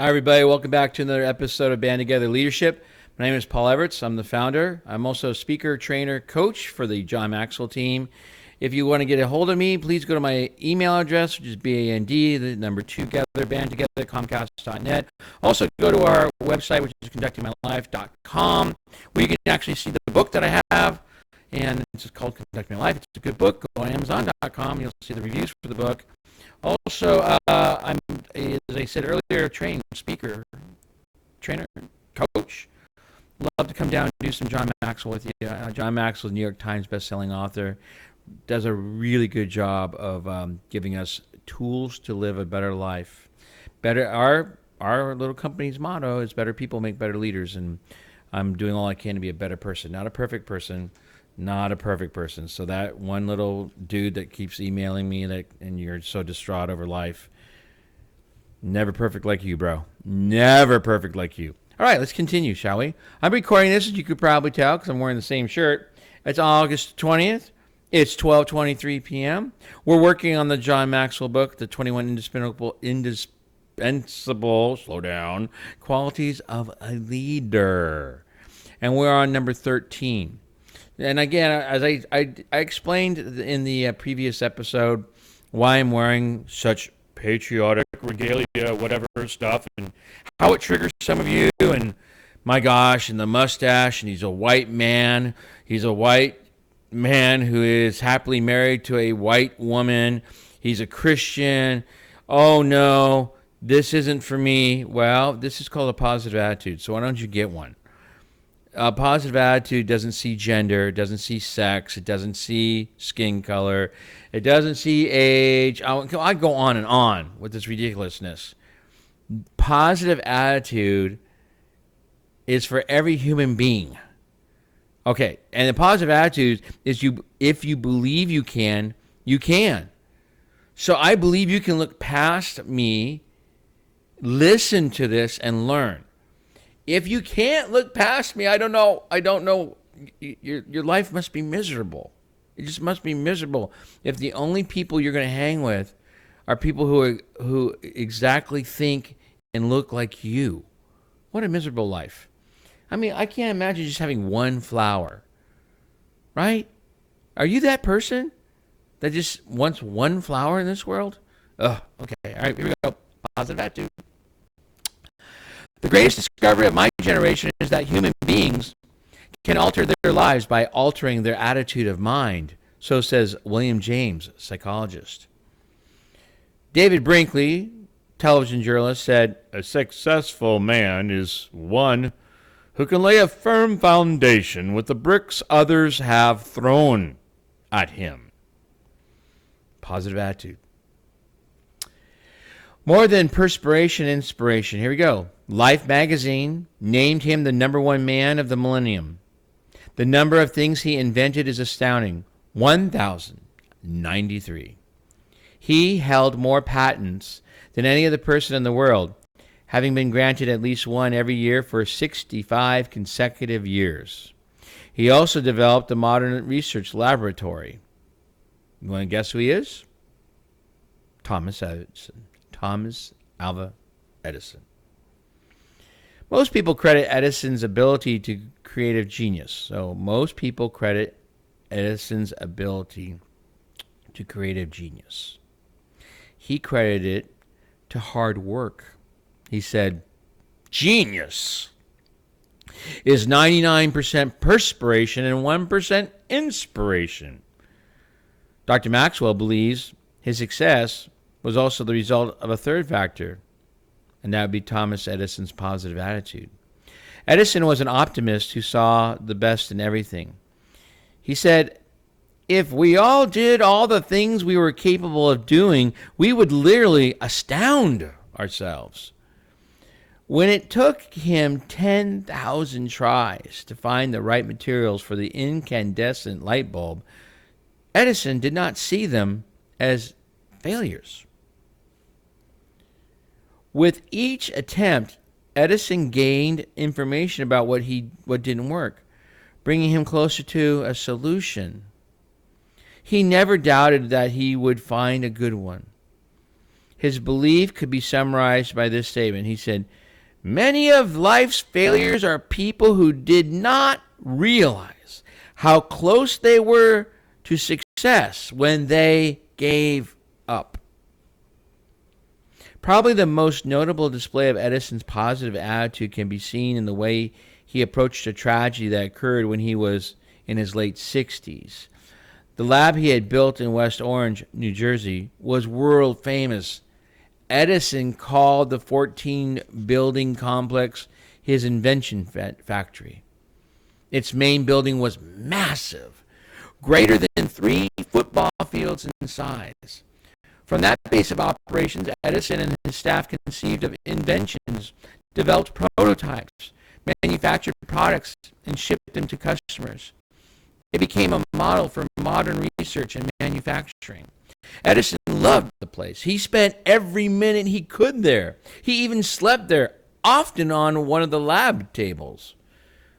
Hi, everybody. Welcome back to another episode of Band Together Leadership. My name is Paul Everts. I'm the founder. I'm also a speaker, trainer, coach for the John Maxwell team. If you want to get a hold of me, please go to my email address, which is BAND, the number 2 together, bandtogether, Comcast.net. Also, go to our website, which is conductingmylife.com, where you can actually see the book that I have, and it's called Conducting My Life. It's a good book. Go on Amazon.com. You'll see the reviews for the book. Also, I'm, as I said earlier, a trained speaker, trainer, coach. Love to come down and do some John Maxwell with you. John Maxwell, New York Times bestselling author, does a really good job of giving us tools to live a better life. Better. Our little company's motto is "Better people make better leaders," and I'm doing all I can to be a better person, not a perfect person. Not a perfect person. So that one little dude that keeps emailing me and you're so distraught over life, never perfect like you, bro. Never perfect like you. All right, let's continue, shall we? I'm recording this, as you could probably tell, because I'm wearing the same shirt. It's August 20th. It's 12:23 p.m. We're working on the John Maxwell book, the 21 indispensable, slow down, qualities of a leader. And we're on number 13. And again, as I explained in the previous episode why I'm wearing such patriotic regalia, whatever stuff, and how it triggers some of you, and my gosh, and the mustache, and he's a white man. He's a white man who is happily married to a white woman. He's a Christian. Oh no, this isn't for me. Well, this is called a positive attitude, so why don't you get one? A positive attitude doesn't see gender, it doesn't see sex, it doesn't see skin color, it doesn't see age. I go on and on with this ridiculousness. Positive attitude is for every human being. Okay, and the positive attitude is if you believe you can, you can. So I believe you can look past me, listen to this, and learn. If you can't look past me, I don't know. Your life must be miserable. It just must be miserable if the only people you're going to hang with are people who exactly think and look like you. What a miserable life. I mean, I can't imagine just having one flower, right? Are you that person that just wants one flower in this world? Ugh, okay. All right, here we go. Positive attitude. The greatest discovery of my generation is that human beings can alter their lives by altering their attitude of mind. So says William James, psychologist. David Brinkley, television journalist, said, "A successful man is one who can lay a firm foundation with the bricks others have thrown at him." Positive attitude. More than perspiration, inspiration. Here we go. Life magazine named him the #1 man of the millennium. The number of things he invented is astounding. 1,093. He held more patents than any other person in the world, having been granted at least one every year for 65 consecutive years. He also developed a modern research laboratory. You want to guess who he is? Thomas Edison. Thomas Alva Edison. Most people credit Edison's ability to creative genius. So most people credit Edison's ability to creative genius. He credited it to hard work. He said, genius is 99% perspiration and 1% inspiration. Dr. Maxwell believes his success was also the result of a third factor, and that would be Thomas Edison's positive attitude. Edison was an optimist who saw the best in everything. He said, if we all did all the things we were capable of doing, we would literally astound ourselves. When it took him 10,000 tries to find the right materials for the incandescent light bulb, Edison did not see them as failures. With each attempt, Edison gained information about what didn't work, bringing him closer to a solution. He never doubted that he would find a good one. His belief could be summarized by this statement. He said, "Many of life's failures are people who did not realize how close they were to success when they gave up." Probably the most notable display of Edison's positive attitude can be seen in the way he approached a tragedy that occurred when he was in his late 60s. The lab he had built in West Orange, New Jersey, was world famous. Edison called the 14-building complex his invention factory. Its main building was massive, greater than 3 football fields in size. From that base of operations, Edison and his staff conceived of inventions, developed prototypes, manufactured products, and shipped them to customers. It became a model for modern research and manufacturing. Edison loved the place. He spent every minute he could there. He even slept there, often on one of the lab tables.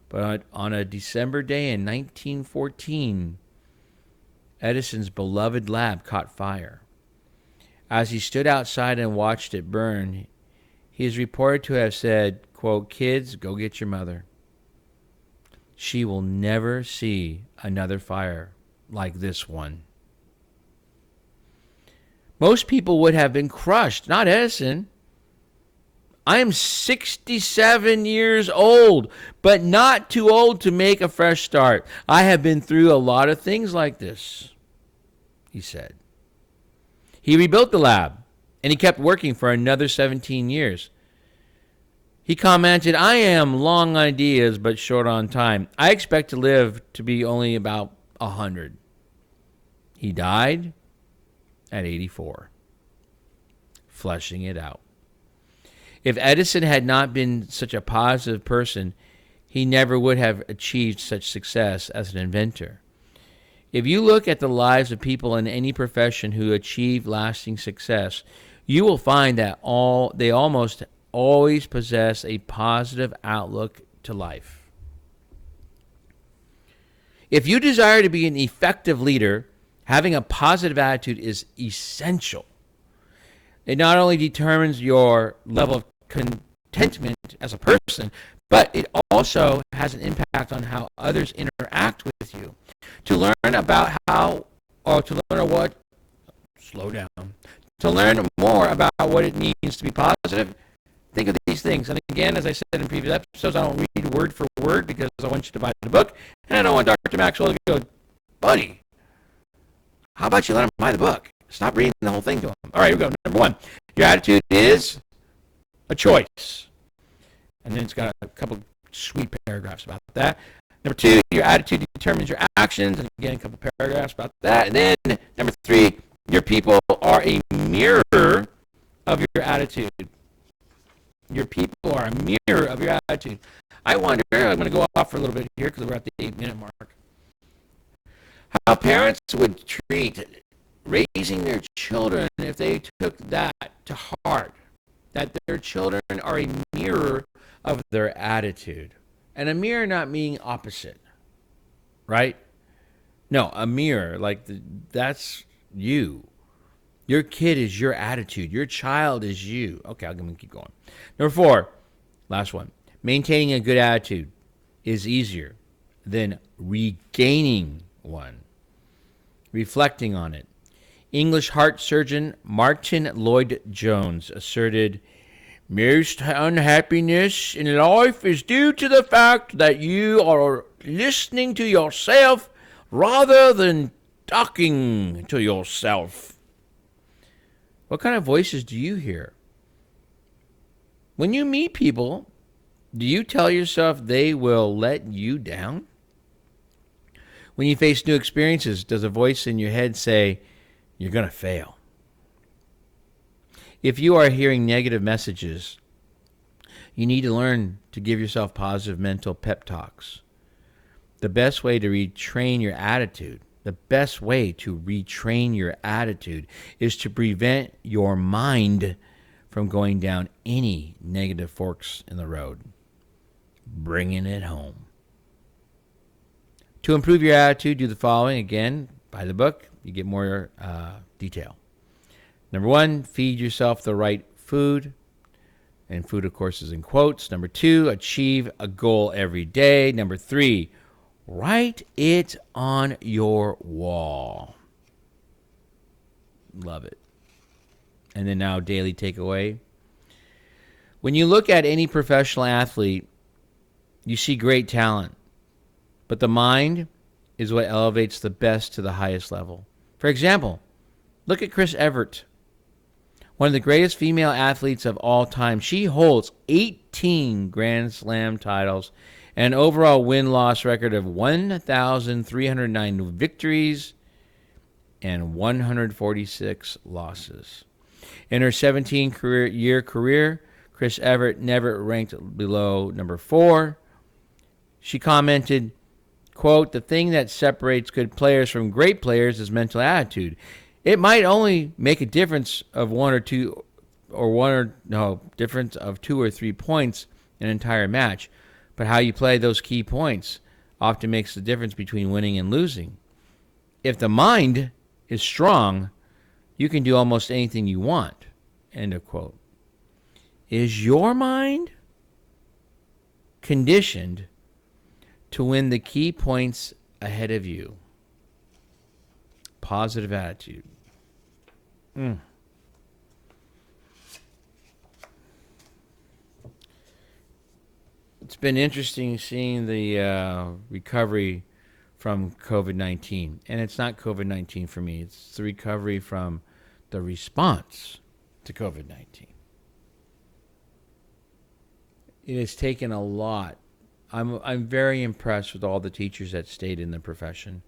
But on a December day in 1914, Edison's beloved lab caught fire. As he stood outside and watched it burn, he is reported to have said, quote, "Kids, go get your mother. She will never see another fire like this one." Most people would have been crushed, not Edison. I am 67 years old, but not too old to make a fresh start. I have been through a lot of things like this, he said. He rebuilt the lab, and he kept working for another 17 years. He commented, "I am long on ideas, but short on time. I expect to live to be only about 100. He died at 84, fleshing it out. If Edison had not been such a positive person, he never would have achieved such success as an inventor. If you look at the lives of people in any profession who achieve lasting success, you will find that they almost always possess a positive outlook to life. If you desire to be an effective leader, having a positive attitude is essential. It not only determines your level of contentment as a person, but it also has an impact on how others interact with you. To learn about To learn more about what it means to be positive, think of these things. And again, as I said in previous episodes, I don't read word for word because I want you to buy the book. And I don't want Dr. Maxwell to go, "Buddy, how about you let him buy the book? Stop reading the whole thing to him." All right, here we go. Number 1, your attitude is a choice. And then it's got a couple sweet paragraphs about that. Number 2, your attitude determines your actions. And again, a couple paragraphs about that. And then number 3, your people are a mirror of your attitude. Your people are a mirror of your attitude. I wonder, I'm going to go off for a little bit here because we're at the 8-minute mark, how parents would treat raising their children if they took that to heart, that their children are a mirror of their attitude. And a mirror not meaning opposite, right? No, a mirror, that's you. Your kid is your attitude. Your child is you. Okay, I'm going to keep going. Number 4, last one. Maintaining a good attitude is easier than regaining one. Reflecting on it. English heart surgeon Martin Lloyd-Jones asserted, "Most unhappiness in life is due to the fact that you are listening to yourself rather than talking to yourself." What kind of voices do you hear? When you meet people, do you tell yourself they will let you down? When you face new experiences, does a voice in your head say, "You're going to fail"? If you are hearing negative messages, you need to learn to give yourself positive mental pep talks. The best way to retrain your attitude is to prevent your mind from going down any negative forks in the road. Bringing it home. To improve your attitude, do the following. Again, buy the book. You get more detail. Number 1, feed yourself the right food. And food, of course, is in quotes. Number 2, achieve a goal every day. Number 3, write it on your wall. Love it. And then now, daily takeaway. When you look at any professional athlete, you see great talent. But the mind is what elevates the best to the highest level. For example, look at Chris Evert, one of the greatest female athletes of all time. She holds 18 Grand Slam titles and an overall win-loss record of 1,309 victories and 146 losses. In her 17-year career, Chris Evert never ranked below number 4. She commented, quote, "The thing that separates good players from great players is mental attitude. It might only make a difference of difference of 2 or 3 points in an entire match, but how you play those key points often makes the difference between winning and losing. If the mind is strong, you can do almost anything you want." End of quote. Is your mind conditioned to win the key points ahead of you? Positive attitude. It's been interesting seeing the recovery from COVID-19. And it's not COVID-19 for me. It's the recovery from the response to COVID-19. It has taken a lot. I'm very impressed with all the teachers that stayed in the profession.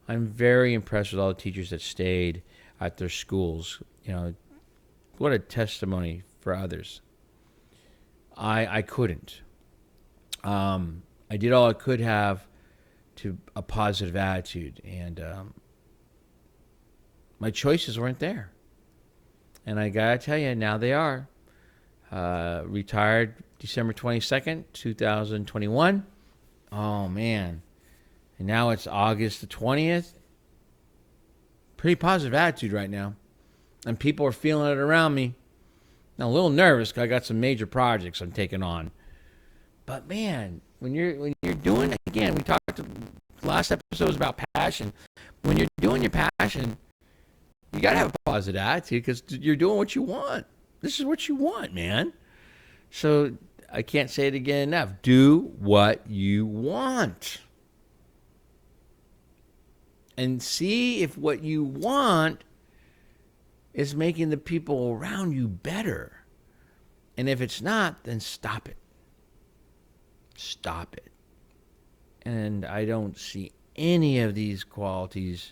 I'm very impressed with all the teachers that stayed at their schools. You know, what a testimony for others. I couldn't. I did all I could have to a positive attitude, and my choices weren't there. And I gotta tell you, now they are. Retired December 22nd, 2021. Oh, man. And now it's August the 20th. Pretty positive attitude right now. And people are feeling it around me. Now, a little nervous because I got some major projects I'm taking on. But, man, when you're doing, again, we talked, the last episode was about passion. When you're doing your passion, you got to have a positive attitude because you're doing what you want. This is what you want, man. So I can't say it again enough. Do what you want. And see if what you want is making the people around you better. And if it's not, then stop it. Stop it. And I don't see any of these qualities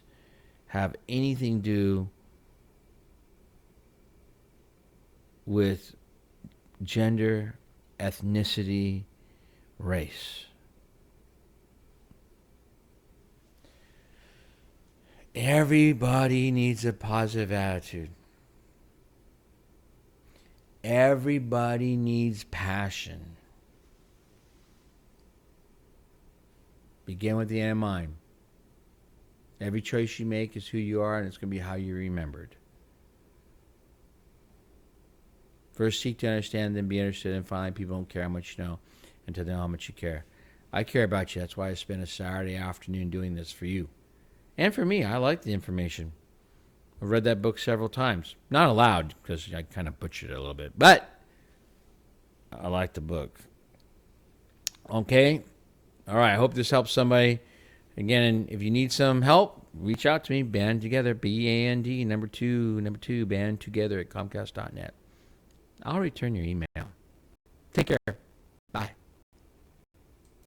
have anything to do with gender, ethnicity, race. Everybody needs a positive attitude. Everybody needs passion. Begin with the end in mind. Every choice you make is who you are, and it's going to be how you're remembered. First, seek to understand, then be understood, and finally, people don't care how much you know until they know how much you care. I care about you. That's why I spend a Saturday afternoon doing this for you. And for me, I like the information. I've read that book several times. Not aloud, because I kind of butchered it a little bit. But I like the book. Okay? All right, I hope this helps somebody. Again, if you need some help, reach out to me. Band Together, BAND, number two, band together at Comcast.net. I'll return your email. Take care. Bye.